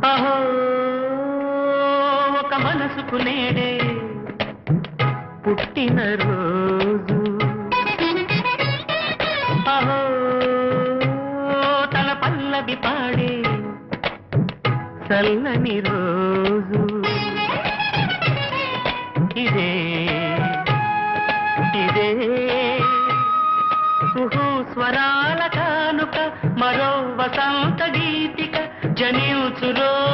అహో ఒక మనసుకు నేడే పుట్టిన రోజు, అహో తన పల్లవి పాడే చల్లని రోజు. ఇదే ఇదే కుహు స్వరాల కానుక, మరో వసంత గీతిక జనించు రోజు.